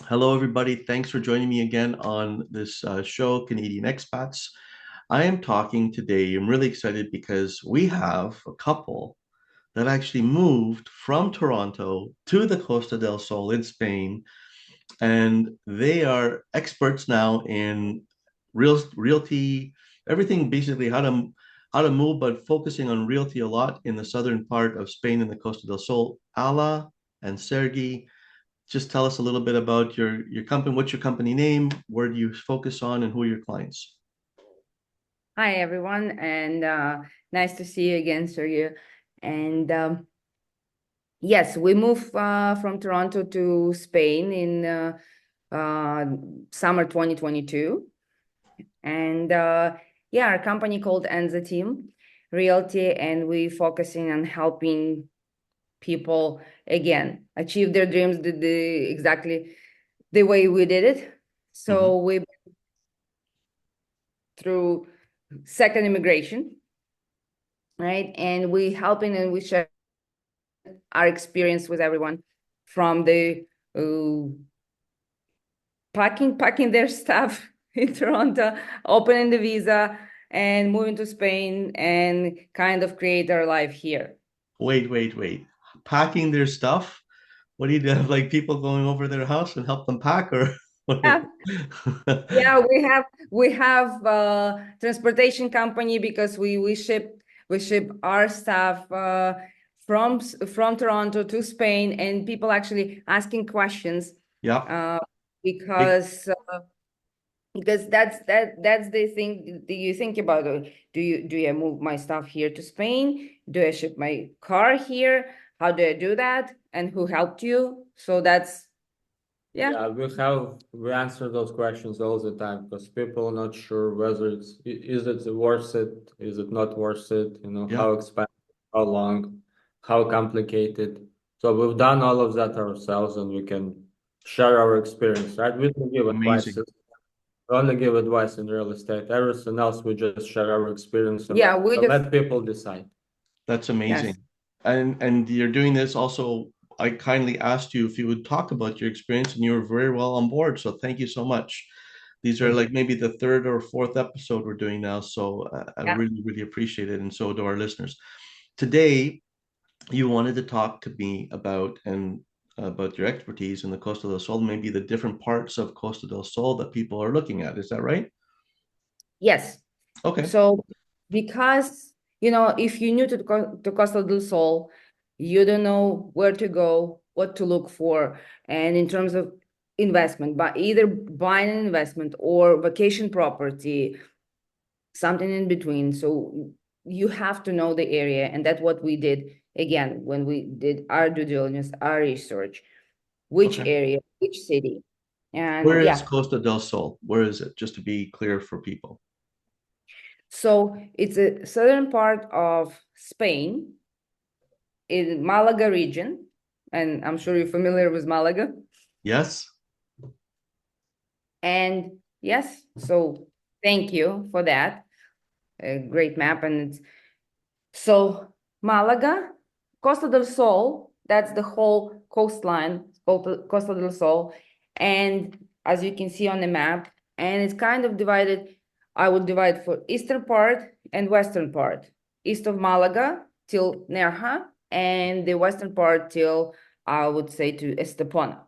Hello, everybody. Thanks for joining me again on this show, Canadian Expats. I am talking today. I'm really excited because we have a couple that actually moved from Toronto to the Costa del Sol in Spain, and they are experts now in realty, everything basically how to move, but focusing on realty a lot in the southern part of Spain in the Costa del Sol. Alla and Sergiy, just tell us a little bit about your company. What's your company name? Where do you focus on, and who are your clients? Hi, everyone, and nice to see you again, Sergio. And yes, we moved from Toronto to Spain in summer 2022. And yeah, our company called Enza Team Realty, and we focusing on helping people again achieve their dreams exactly the way we did it. Mhm. So we through second immigration, right? And we helping and we share our experience with everyone from the uh, packing their stuff in Toronto, opening the visa and moving to Spain and kind of create our life here. Wait. Packing their stuff? What do you have, like people going over their house and help them pack, or what? Yeah, yeah, we have transportation company because we ship our stuff from Toronto to Spain, and people actually asking questions Yeah. uh, Big- because that's the thing. Do you think about it? Do I move my stuff here to Spain? Do I ship my car here? How do I do that? And who helped you? So that's yeah. Yeah, we answer those questions all the time because people are not sure whether is it worth it, is it not worth it, Yeah. how expensive, how long, how complicated. So we've done all of that ourselves and we can share our experience, right? We don't give advice. Amazing. We only give advice in real estate. Everything else we just share our experience and Yeah, we just let people decide. That's yes. amazing. And you're doing this also. I kindly asked you if you would talk about your experience, and you were very well on board. So thank you so much. These are like maybe the third or fourth episode we're doing now. So I Yeah. really appreciate it, and so do our listeners. Today, you wanted to talk to me about your expertise in the Costa del Sol, maybe the different parts of Costa del Sol that people are looking at. Is that right? Yes. Okay. So because if you're new to Costa del Sol, you don't know where to go, what to look for, and in terms of investment, but either buying an investment or vacation property, something in between. So you have to know the area, and that's what we did again when we did our due diligence, our research, which Okay. area, which city, Where and is yeah. Costa del Sol? Where is it? Just to be clear for people. So it's a southern part of Spain in Malaga region, and I'm sure you're familiar with Malaga. Yes. And yes, so thank you for that. A great map, and it's so Malaga, Costa del Sol, that's the whole coastline, Costa del Sol. And as you can see on the map, and it's kind of divided, I would divide for eastern part and western part. East of Malaga till Nerja, and the western part till I would say to Estepona.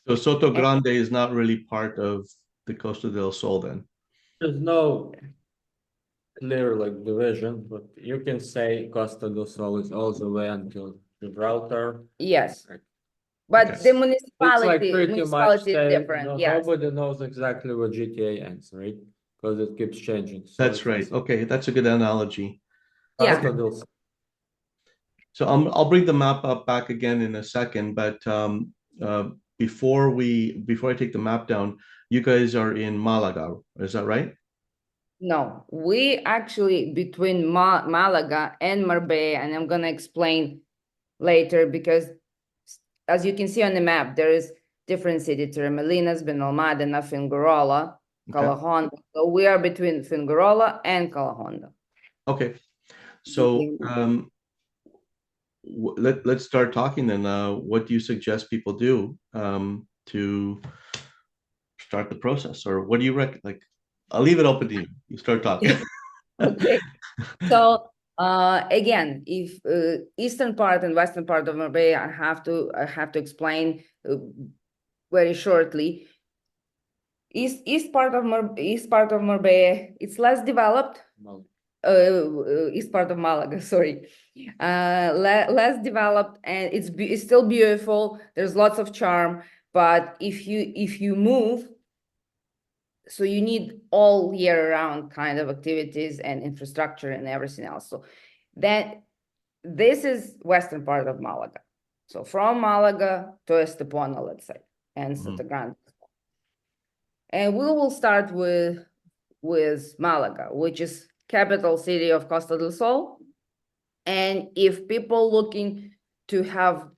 So Soto And Grande is not really part of the Costa del Sol then. There's no clear like division, but you can say Costa del Sol is all the way until Gibraltar. yes, Like, Okay. but the it's like municipality pretty much municipality is say, different. Yes. nobody knows exactly where GTA ends, right? Because it keeps changing. So That's it's the right. Okay, that's a good analogy. Yeah. Costa Okay. del Sol. So I'll bring the map up back again in a second, but uh, before I take the map down, you guys are in Malaga, is that right? No, we actually between Malaga and Marbella, and I'm gonna explain later because as you can see on the map, there is different cities: Torremolinos, Benalmádena, Fuengirola, Okay. Calahonda. So we are between Fuengirola and Calahonda. Okay. So let's start talking then. What do you suggest people do to start the process, or what do you reckon? Like, I'll leave it open to you. You start talking. Okay. So again, if eastern part and western part of Marbella, I have to explain very shortly. East part of Marbella, it's less developed. East part of Malaga, sorry, less developed, and it's still beautiful. There's lots of charm, but if you move, so you need all year round kind of activities and infrastructure and everything else. So then this is western part of Malaga. So from Malaga to Estepona, let's say, and Mhm. Sotogrande. And we will start with Malaga, which is capital city of Costa del Sol. And if people looking to have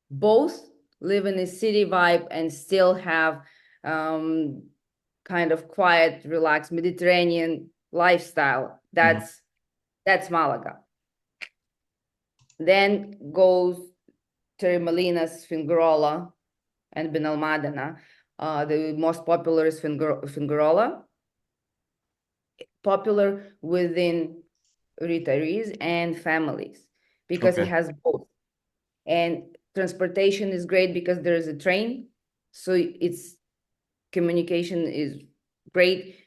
both live in a city vibe and still have kind of quiet, relaxed Mediterranean lifestyle, that's Malaga. Then goes Torremolinos, Fingurola, and Benalmádena. The most popular is Fingurola, popular within retirees and families because it Okay. has both. And transportation is great because there is a train, so its communication is great.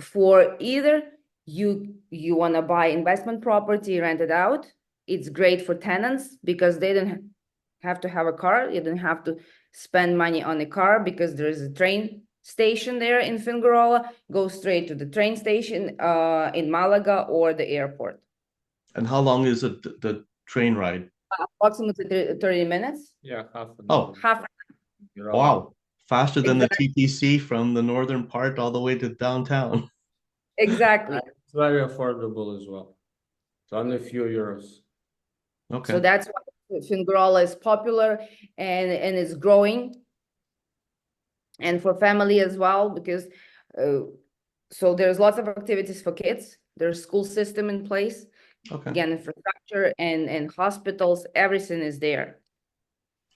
For either you want to buy investment property, rent it out, it's great for tenants because they don't have to have a car. You don't have to spend money on a car because there is a train station there in Fingurola. Go straight to the train station in Malaga or the airport. And how long is it the train ride? Approximately 30 minutes. Yeah, half an Oh, hour. Half. You're all wow. Faster than the Exactly. TTC from the northern part all the way to downtown. Exactly. It's very affordable as well. It's only a few euros. Okay. So that's why Fingurola is popular and it's growing. And for family as well, because so there's lots of activities for kids. There's school system in place. Okay. Again, infrastructure and hospitals, everything is there.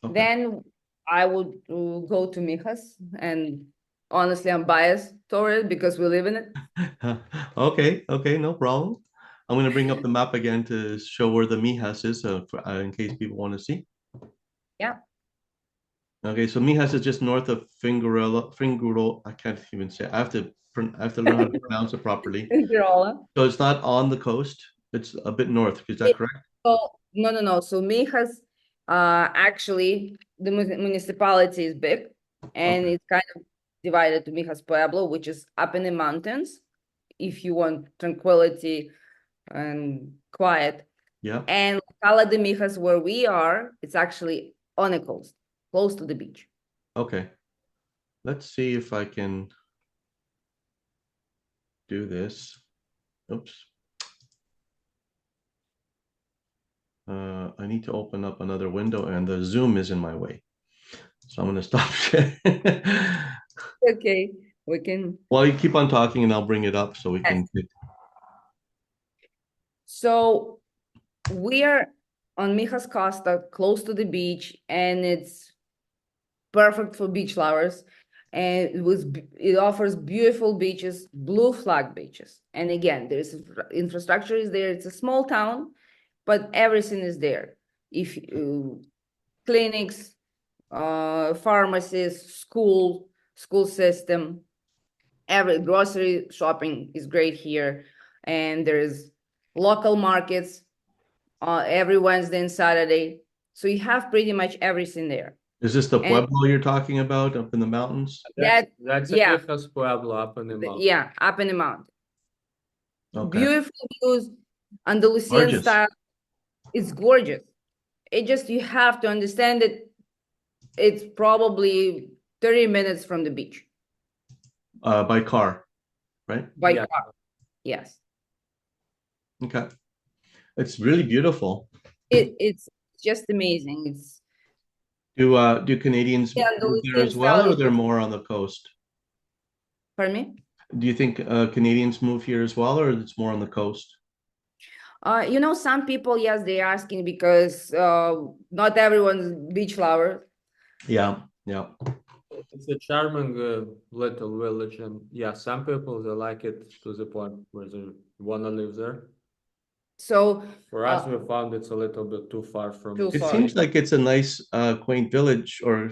Okay. Then I would go to Mijas, and honestly, I'm biased toward it because we live in it. Okay. Okay. No problem. I'm going to bring up the map again to show where the Mijas is, in case people want to see. Yeah. Okay, so Mijas is just north of Finguro. I can't even say. I have to learn how to pronounce it properly. Fingurola. So it's not on the coast. It's a bit north. Is that correct? So no. So Mijas, actually, the municipality is big, and Okay. it's kind of divided to Mijas Pueblo, which is up in the mountains, if you want tranquility and quiet. Yeah. And Cala de Mijas, where we are, it's actually on a coast, close to the beach. Okay. Let's see if I can do this. Oops. I need to open up another window and the Zoom is in my way. So I'm going to stop sharing. Okay, we can. Well, you keep on talking and I'll bring it up so we can. So we are on Mijas Costa, close to the beach, and it's perfect for beach lovers. And it offers beautiful beaches, blue flag beaches. And again, there's infrastructure is there. It's a small town, but everything is there. If clinics, pharmacies, school system, every grocery shopping is great here, and there's local markets every Wednesday and Saturday. So you have pretty much everything there. Is this the And Pueblo you're talking about up in the mountains? That's a yeah, Mijas Pueblo up in the mountain. yeah, up in the mountain. Okay. Beautiful views, Andalusian Gorgeous. style. It's gorgeous. It just, you have to understand that it's probably 30 minutes from the beach By car, right? by Yeah. car. Yes. Okay. It's really beautiful. It's just amazing. It's Do Canadians the move there Andalusian as well, style. or they're more on the coast? Pardon me? Do you think Canadians move here as well, or it's more on the coast? Some people, yes, they're asking because not everyone's beach lover. Yeah, yeah. It's a charming little village, and yeah, some people they like it to the point where they wanna live there. So For us, we found it's a little bit too far from Too It far. seems like it's a nice, quaint village or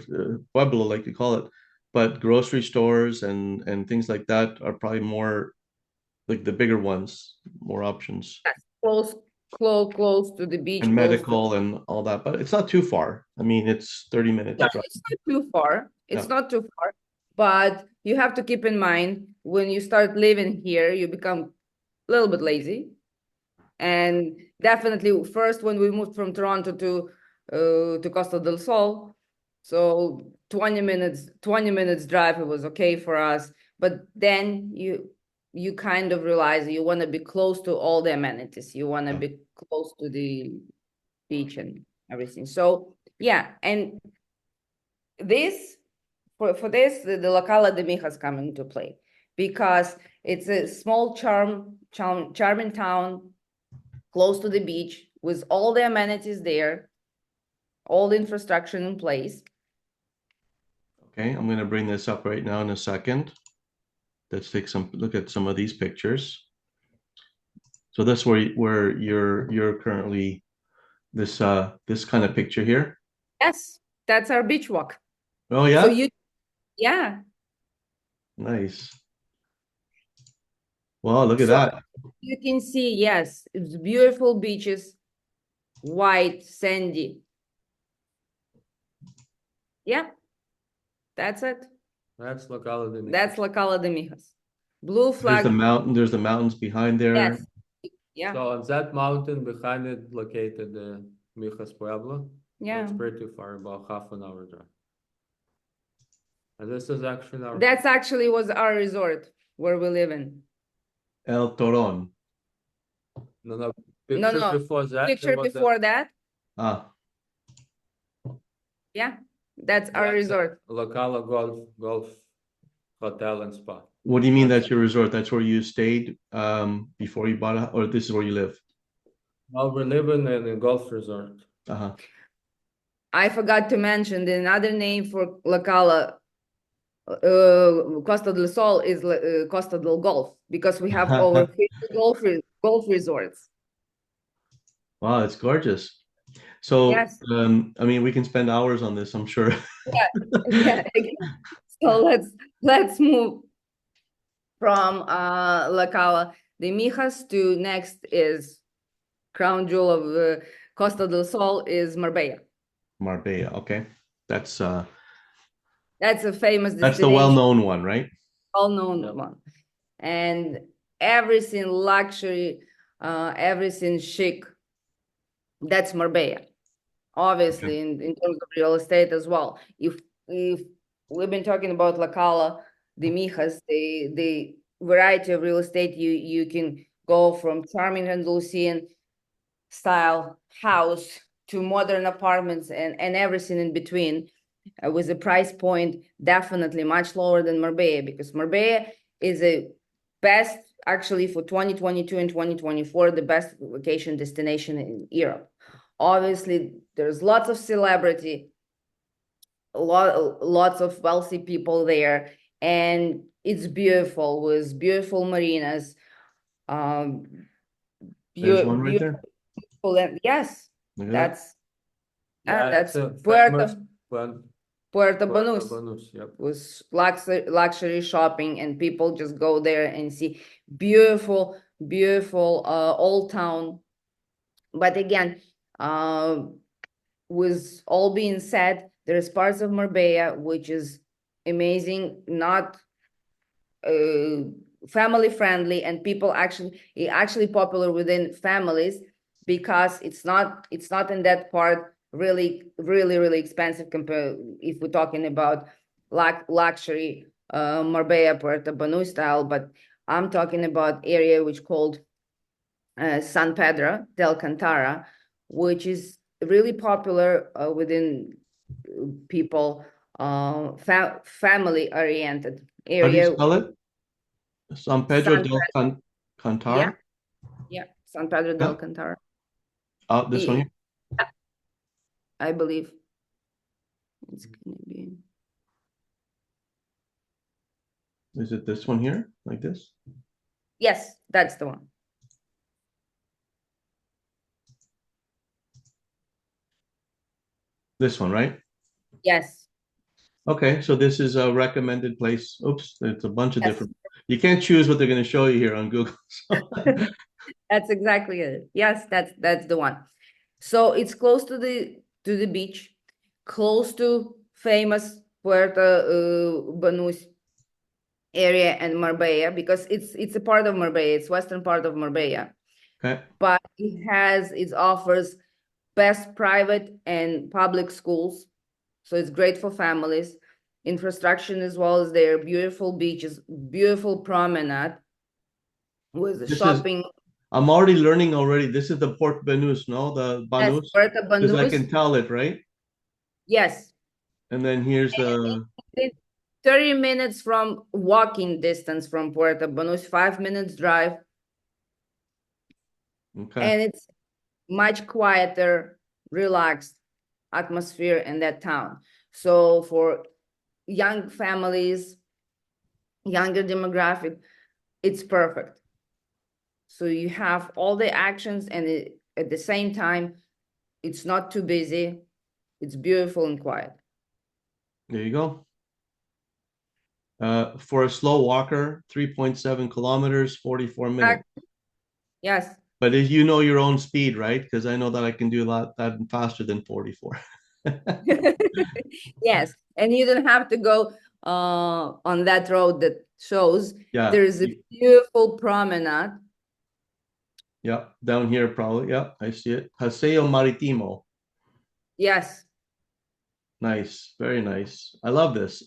pueblo, like you call it, but grocery stores and things like that are probably more like the bigger ones, more options, close, close to the beach, and close to. medical and all that. But it's not too far. I mean, it's 30 minutes Yeah, drive. it's not too far. It's Yeah. not too far, but you have to keep in mind when you start living here, you become a little bit lazy. And definitely, first when we moved from Toronto to Costa del Sol, so 20 minutes drive, it was okay for us. But then you kind of realize you want to be close to all the amenities. You want to be close to the beach and everything. So yeah, and this for this the La Cala de Mijas come into play because it's a small charming town close to the beach with all the amenities there, all the infrastructure in place. Okay, I'm going to bring this up right now in a second. Let's take some look at some of these pictures. So that's where you're currently this kind of picture here. Yes, that's our beach walk. Oh So yeah, yeah. nice. Wow, look at So that. you can see, yes, it's beautiful beaches, white, sandy. Yeah, that's it. That's locality. That's La Cala de Mijas. Blue There's the flag. mountain. There's the mountains behind there. Yes. Yeah. So on that mountain behind it located the Mijas Pueblo. Yeah. That's pretty far, about half an hour drive. And this is actually our That's actually was our resort where we live in. El Toron. no picture No. before that. Picture before that. Ah, Yeah. That's our resort. Locala Golf Hotel and Spa. what do you mean That's that's your resort? That's where you stayed before you bought a, or this is where you live? Well, we're living in a golf resort. Uh-huh. I forgot to mention the another name for La Cala, Costa del Sol is Costa del Golf because we have over 50 golf resorts. Wow, it's gorgeous. So, Yes. I mean, we can spend hours on this, I'm sure. Yeah. So let's move from La Cala de Mijas to next is crown jewel of Costa del Sol is Marbella. Marbella, okay. That's a famous that's the destination. well-known one, right? Well-known one. And everything luxury, everything chic. That's Marbella. Obviously, in terms of real estate as well. If we've been talking about La Cala de Mijas, the variety of real estate you can go from charming Andalusian style house to modern apartments and everything in between, with a price point definitely much lower than Marbella, because Marbella is a best, actually for 2022 and 2024, the best vacation destination in Europe. Obviously, there's lots of celebrity, lots of wealthy people there, and it's beautiful with beautiful marinas. There's one right there. And yes, Look at that's Puerto Banús. Yep. With luxury shopping, and people just go there and see beautiful old town. But again, with all being said, there's parts of Marbella which is amazing, not family friendly, and people actually popular within families, because it's not in that part really expensive compared if we're talking about luxury Marbella Puerto Banús style. But I'm talking about area which called San Pedro del Cantara, which is really popular within people, family oriented area. How do you spell it? San Pedro San del Cantar? Yeah, San Pedro de Yeah. Alcantara, Oh, this one here? I believe. It's gonna be. Is it this one here? Like this? Yes, that's the one. This one, right? Yes. Okay, so this is a recommended place. Oops, it's a bunch of Yes. different. You can't choose what they're going to show you here on Google. That's exactly it. Yes, that's the one. So it's close to the beach, close to famous Puerto Banús area and Marbella, because it's a part of Marbella, it's western part of Marbella, Okay. but it offers best private and public schools, so it's great for families. Infrastructure as well as their beautiful beaches, beautiful promenade with the This is, shopping. I'm already learning already. This is the Port Banús, no? The Yes, Banús? Puerto Because I Banús. can tell it, right? Yes. And then here's the, It's 30 minutes from walking distance from Puerto Banús, 5 minutes drive, okay. and it's much quieter, relaxed atmosphere in that town. So for young families, younger demographic, it's perfect. So you have all the actions, and at the same time, it's not too busy. It's beautiful and quiet. There you go. For a slow walker, 3.7 kilometers, 44 minutes. Yes. But if you know your own speed, right? Because I know that I can do a lot that faster than 44. Yes, and you don't have to go on that road that shows. Yeah. There's a beautiful promenade. Yeah, down here probably. Yeah, I see it. Paseo Maritimo. Yes. Nice, very nice. I love this.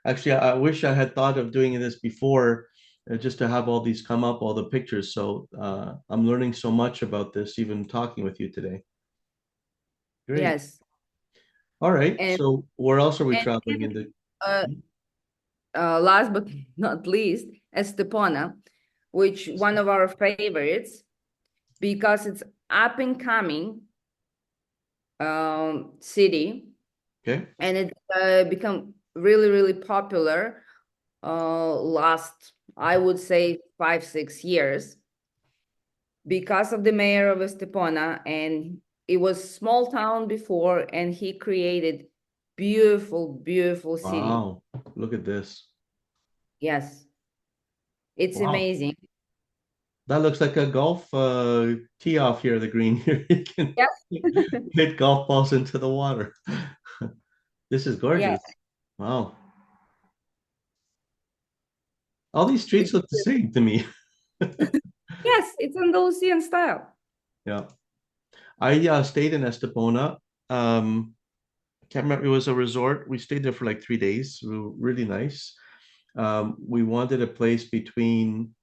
Actually, I wish I had thought of doing this before, just to have all these come up, all the pictures. So I'm learning so much about this, even talking with you today. Great. Yes. All right. And So where else are we and traveling in the? uh, last but not least, Estepona, which one of our favorites because it's up and coming city, Okay. and it's become really popular last, I would say, 5-6 years because of the mayor of Estepona, and it was small town before, and he created beautiful city. Wow. Look at this. Yes, it's Wow. amazing. That looks like a golf tee off here, the green here. You can hit golf balls into the water. This is gorgeous. Yes. Wow. All these streets look the same to me. Yes, it's Andalusian style. Yeah. I stayed in Estepona. Can't remember, it was a resort. We stayed there for like 3 days. We were really nice. We wanted a place between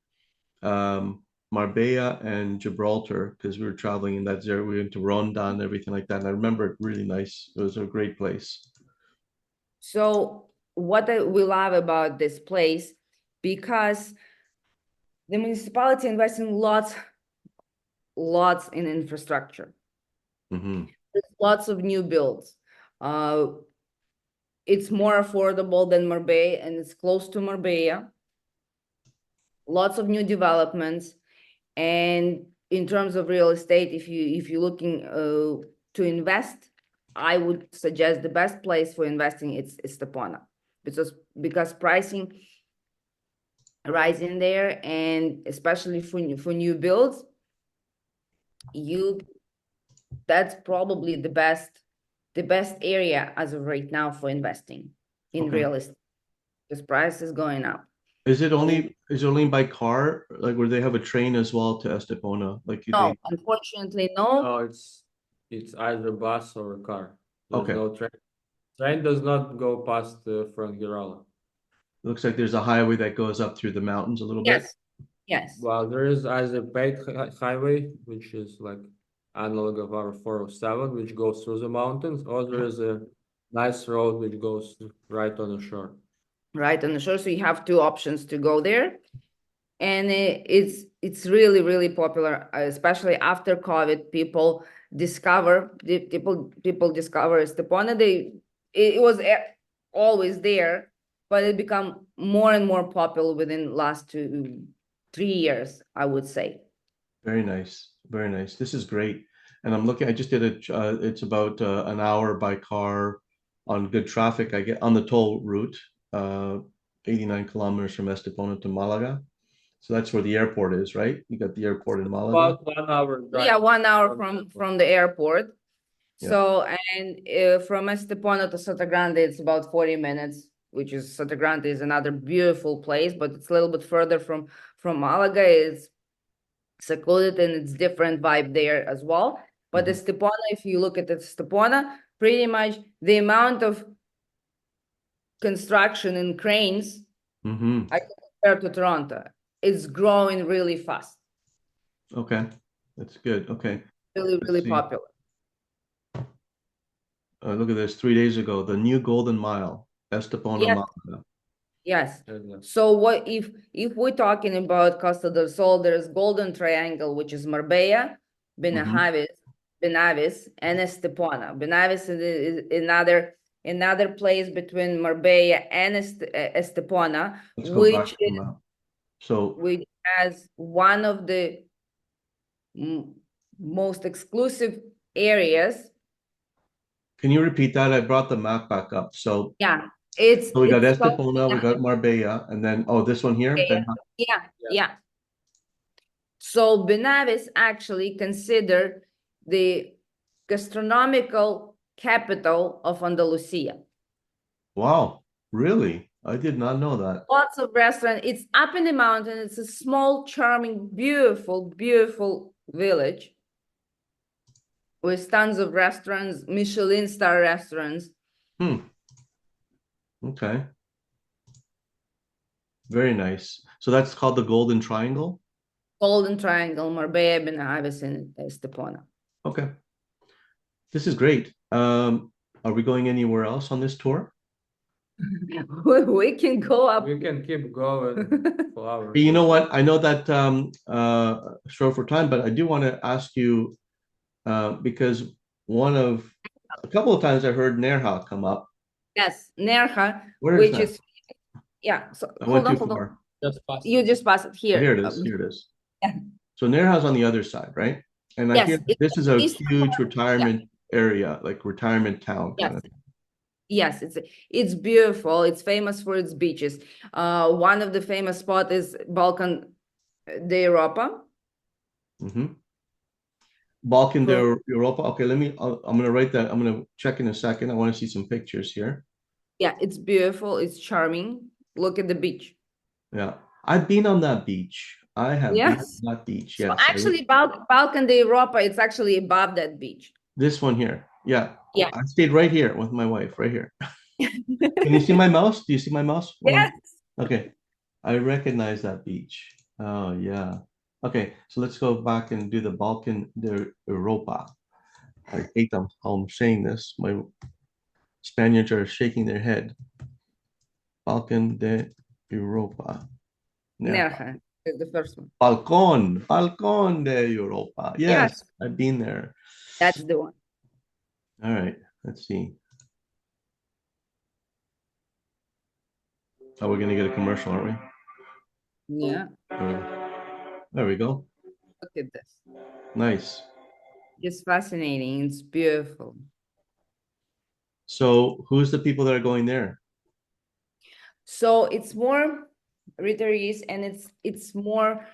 Marbella and Gibraltar because we were traveling in that area. We went to Ronda and everything like that. And I remember it really nice. It was a great place. So what we love about this place, because the municipality invests in lots in infrastructure. Mm-hmm. There's lots of new builds. It's more affordable than Marbella, and it's close to Marbella. Lots of new developments, and in terms of real estate, if you're looking to invest, I would suggest the best place for investing is Estepona, because pricing rising there, and especially for new builds, that's probably the best area as of right now for investing in real estate, because price is going up. Is it only by car? Like where they have a train as well to Estepona? Like No, unfortunately, no. Oh, it's either bus or a car. There's Okay. no train. Train does not go past Fuengirola. Looks like there's a highway that goes up through the mountains a little bit. Yes. Well, there is either paid highway, which is like analog of our 407, which goes through the mountains, or there is a nice road which goes right on the shore. Right on the shore, so you have two options to go there. and it's really, really popular, especially after COVID. People discover Estepona. It was always there, but it become more and more popular within last 2-3 years, I would say. Very nice. Very nice. This is great. And I'm looking, I just did it's about an hour by car on good traffic. I get on the toll route, uh, 89 kilometers from Estepona to Malaga. So that's where the airport is, right? You got the airport in Malaga. About 1 hour drive. Yeah, 1 hour from from the airport. Yeah. So, and from Estepona to Sotogrande, it's about 40 minutes, which is Sotogrande is another beautiful place, but it's a little bit further from Malaga. It's secluded and it's different vibe there as well. But Mhm. Estepona, if you look at Estepona, pretty much the amount of construction and cranes Mm-hmm. I compare to Toronto, it's growing really fast, Okay. That's good. Okay. really, Let's really see. popular. Look at this. 3 days ago, the new Golden Mile, Estepona, Yes. Malaga. Yes. Yeah. So what if we're talking about Costa del Sol, there's Golden Triangle, which is Marbella, Benavis, and Estepona. Benavis is another place between Marbella and Estepona, Let's go back which to the map. So which has one of the most exclusive areas. can you repeat that? I brought the map back up. So Yeah, we got it's called Estepona, we got Marbella, and then this one here. yeah. So Benavis actually considered the gastronomical capital of Andalusia. Wow, really? I did not know that. Lots of restaurants. It's up in the mountain. It's a small, charming, beautiful, beautiful village with tons of restaurants, Michelin star restaurants. Okay. Very nice. So that's called the Golden Triangle? Golden Triangle, Marbella, Benavis, and Estepona. Okay. This is great. Are we going anywhere else on this tour? We can go up. We can keep going for hours. You know what? I know that short for time, but I do want to ask you because a couple of times I heard Nerja come up. Yes, Nerja, Where which that? is yeah. So I hold went on. too far. You just pass it here. Here it is. Here it is. Yeah. So Nerja's on the other side, right? And I hear this is a huge retirement area, like retirement town kind of. Yes, it's beautiful. It's famous for its beaches. One of the famous spot is Balkan de Europa. Balkan de Europa. Okay, I'm gonna write that. I'm gonna check in a second. I want to see some pictures here. Yeah, it's beautiful. It's charming. Look at the beach. Yeah, I've been on that beach. I have been on that beach. Yes. So actually, Balkan de Europa, it's actually above that beach. This one here. Yeah. Yeah. I stayed right here with my wife, right here. Can you see my mouse? Do you see my mouse? Yes. Okay. I recognize that beach. Oh, yeah. Okay, so let's go back and do the Balkan de Europa. I hate how I'm saying this. My Spaniards are shaking their head. Balkan de Europa. Nerja is the first one. Balcón de Europa. Yes, I've been there. That's the one. All right, let's see. Oh, we're gonna get a commercial, aren't we? Yeah. There we go. Look at this. Nice. It's fascinating. It's beautiful. So who's the people that are going there? So it's more retirees and it's more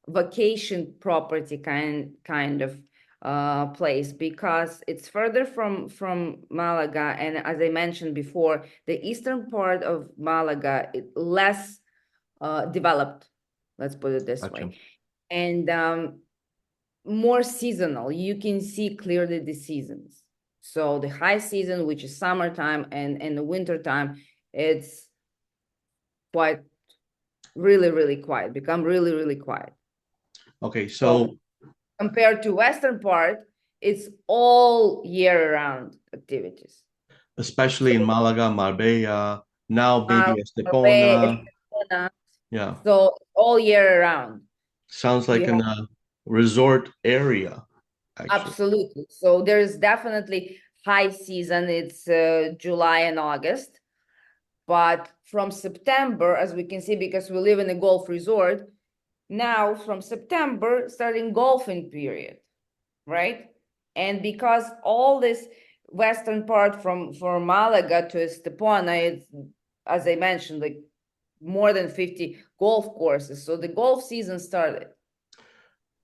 vacation property kind of place because it's further from Malaga, and as I mentioned before, the eastern part of Malaga is less developed, let's put it this way, and more seasonal. You can see clearly the seasons. So the high season, which is summertime, and the winter time, it's quite really quiet, become really quiet. Okay, so compared to western part, it's all year round activities. Especially in Malaga, Marbella, now maybe Estepona. Yeah. So all year round. Sounds You like have an resort area, actually. absolutely. So there's definitely high season. It's July and August. But from September, as we can see, because we live in a golf resort, now from September, starting golfing period, right? And because all this western part from Malaga to Estepona, it's, as I mentioned, like more than 50 golf courses. So the golf season started.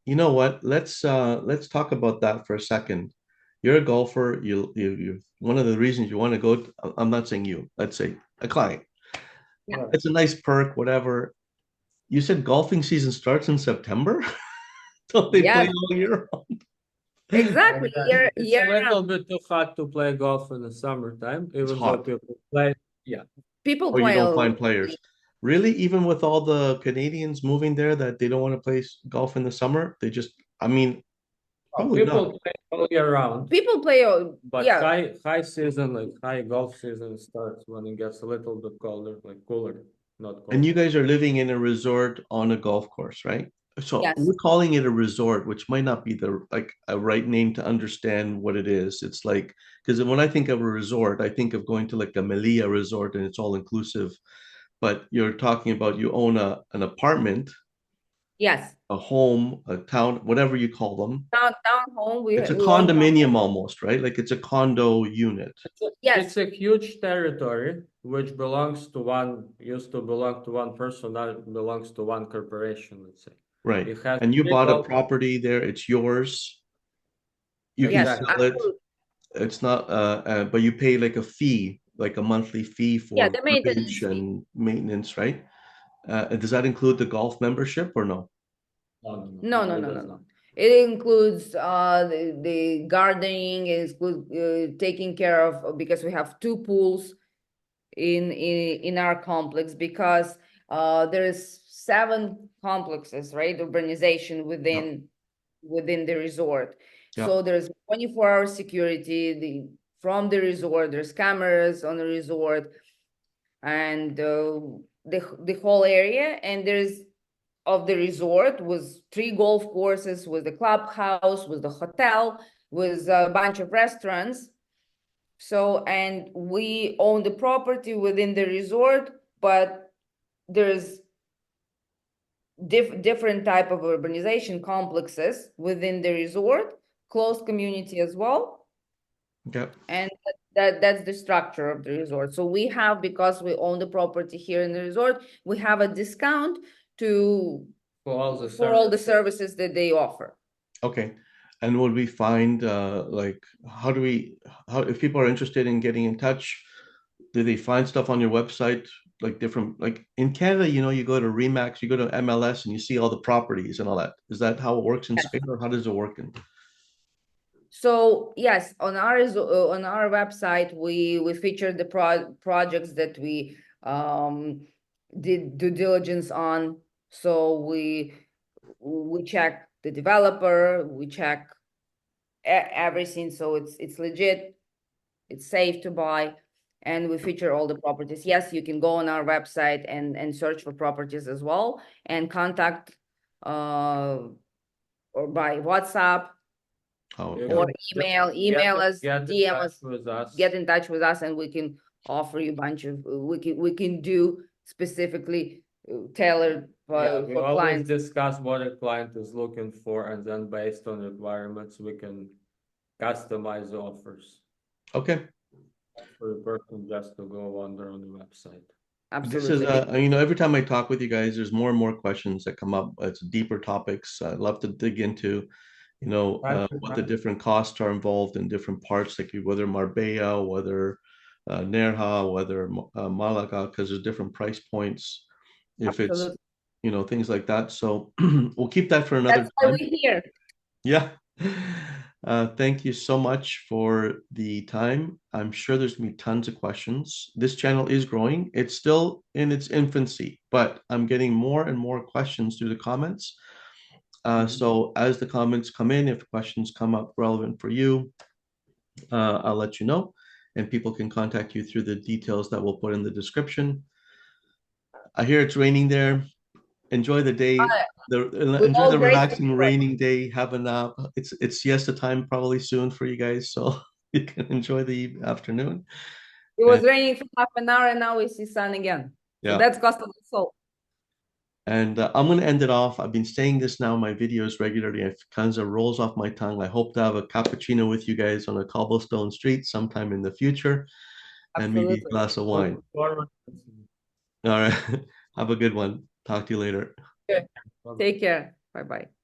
You know what? Let's talk about that for a second. You're a golfer. You one of the reasons you want to go. I'm not saying you. Let's say a client. Yeah. It's a nice perk, whatever. You said golfing season starts in September? Don't they play Yes, all year? exactly. It's a Year round. little bit too hot to play golf in the summertime, It's even though hot. people play. Yeah. People Or you play don't find players. Really, even with all the Canadians moving there that they don't want to play golf in the summer, they just, I mean, probably not. People play all year round, people play but yeah. high season, like high golf season starts when it gets a little bit colder, like cooler, not And you colder. guys are living in a resort on a golf course, right? So Yes. we're calling it a resort, which might not be the like a right name to understand what it is. It's like because when I think of a resort, I think of going to like a Melia resort and it's all inclusive. But you're talking about you own an apartment, Yes. a home, a town, whatever you call them. Down home It's a we own condominium almost, right? Like it's a condo unit. yes. It's a huge territory which belongs to one, used to belong to one person, now it belongs to one corporation, let's say. Right. It has And you three bought a golf, property there, it's yours. You can Yes, exactly. sell it. absolutely. It's not but you pay like a fee, like a monthly fee Yeah, for the garbage maintenance fee. and maintenance, right? Does that include the golf membership or no? It does not. It includes the gardening, it includes taking care of because we have two pools in our complex because there is 7 complexes, right? Urbanization Yep. within the resort. Yep. So there's 24-hour security from the resort. There's cameras on the resort and the whole area. And there's of the resort was 3 golf courses, with the clubhouse, with the hotel, with a bunch of restaurants. So, and we own the property within the resort, but there's different type of urbanization complexes within the resort, closed community as well. Yep. And that's the structure of the resort. So we have, because we own the property here in the resort, we have a discount to for all the services that they offer. Okay. And would we find like how if people are interested in getting in touch, do they find stuff on your website like different like in Canada, you go to Remax, you go to MLS and you see all the properties and all that. Is that how it works in Yes. Spain or how does it work in? So yes, on our website, we feature the projects that we did due diligence on. So we check the developer, we check everything, so it's legit, it's safe to buy, and we feature all the properties. Yes, you can go on our website and search for properties as well, and contact or by WhatsApp Oh, You yeah. or can email us, get in DM touch us, with us. get in touch with us, and we can offer you a bunch of we can do specifically tailored We for always clients. discuss what a client is looking for, and then based on requirements, we can customize the offers Okay. for the person just to go on their own website. This is, Absolutely. every time I talk with you guys, there's more and more questions that come up. It's deeper topics. I'd love to dig into, what the different costs are involved in different parts, like whether Marbella, whether Nerja, whether Malaga, because there's different price points. If it's, Absolutely. things like that. So we'll keep that for another That's why time. we're here. Yeah. Thank you so much for the time. I'm sure there's gonna be tons of questions. This channel is growing. It's still in its infancy, but I'm getting more and more questions through the comments. So as the comments come in, if questions come up relevant for you, I'll let you know, and people can contact you through the details that we'll put in the description. I hear it's raining there. enjoy the day. We're Enjoy all the grateful relaxing for it. raining day. Have a nap. It's siesta time probably soon for you guys, so you can enjoy the afternoon. It And was raining for half an hour and now we see sun again. So yeah, that's Costa del Sol. and I'm going to end it off. I've been saying this now in my videos regularly. It kind of rolls off my tongue. I hope to have a cappuccino with you guys on a cobblestone street sometime in the future, and maybe a Absolutely. glass of wine. Looking forward. All right. Have a good one. Talk to you later. Good. Take care. Bye-bye.